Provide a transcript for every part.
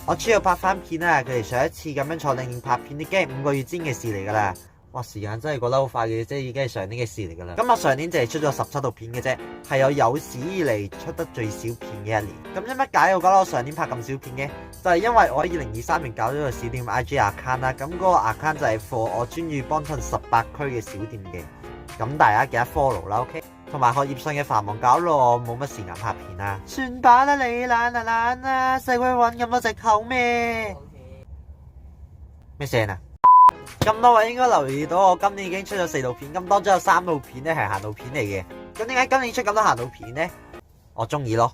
我主要拍翻片啦，佢哋上一次咁樣坐定拍片，已經係5個月之前嘅事嚟噶啦。哇，時間真係過得好快嘅，即係已經係上年嘅事嚟噶啦。咁我上年就係出咗17套片嘅啫，係我有史以嚟出得最少片嘅一年。咁因乜解我覺得我上年拍咁少片嘅？就係因為我喺2023年搞咗個小店 IG account 啦。咁嗰個 account 就係 for 我專注幫襯18區嘅小店嘅。咁大家記得 follow 啦 ，OK？ 同埋學業上嘅繁忙搞到我冇乜時間拍片啦。算吧啦，你懶啊懶啊，使鬼揾咁多藉口咩？咩聲啊？咁多位應該留意到我今年已經出咗4套片，咁當中有3套片咧係行路片嚟嘅。咁點解今年出咁多行路片呢？我中意咯，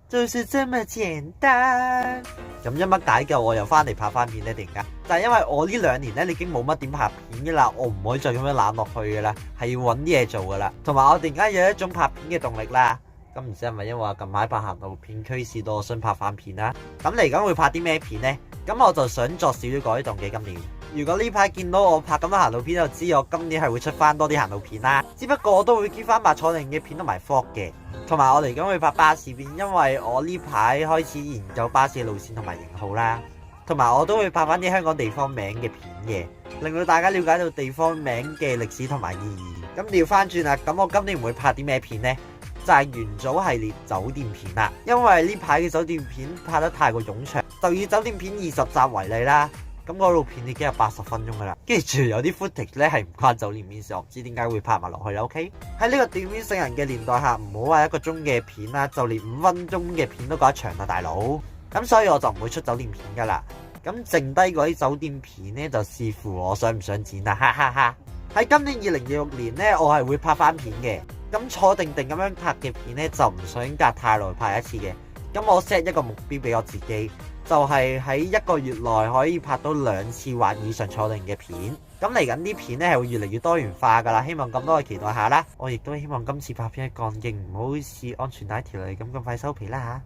就是這麼簡單。咁因乜解救我又翻嚟拍翻片呢？突然間就係因為我呢2年咧已經冇乜點拍片噶啦，我唔可以再咁樣懶落去噶啦，係要搵啲嘢做噶啦。同埋我突然間有一種拍片嘅動力啦。咁唔知係咪因為我近排拍行路片驅使到我想拍翻片啦？咁嚟緊會拍啲咩片呢？咁我就想作少少改動嘅今年。如果呢排見到我拍咁多行路片，就知我今年係會出翻多啲行路片啦。只不過我都會 keep 翻埋坐定嘅片同埋 vlog 嘅，同埋我嚟緊會拍巴士片，因為我呢排開始研究巴士嘅路線同埋型號啦。同埋我都會拍翻啲香港地方名嘅片嘅，令到大家了解到地方名嘅歷史同埋意義。咁調翻轉啦，咁我今年會拍啲咩片呢？就係元祖系列酒店片啦。因為呢排嘅酒店片拍得太過冗長，就以酒店片20集為例啦。咁嗰套片已經有80分鐘噶啦，跟住有啲 footage 咧係唔關酒店片事，我唔知點解會拍埋落去啦。OK， 喺呢個短片聖人嘅年代下，唔好話1個鐘嘅片啦，就連5分鐘嘅片都覺得長啊，大佬。咁所以我就唔會出酒店片噶啦。咁剩低嗰啲酒店片呢，就視乎我想唔想剪啦，哈哈哈。喺今年2026年呢，我係會拍翻片嘅。咁坐定定咁樣拍嘅片呢，就唔想隔太耐拍一次嘅。咁我 set 一個目標俾我自己，就係喺1個月內可以拍到2次或以上坐定嘅片。咁嚟緊啲片呢係會越嚟越多元化噶啦，希望咁多嘅期待下啦。我亦都希望今次拍片嘅幹勁唔好似安全帶條例咁快收皮啦吓。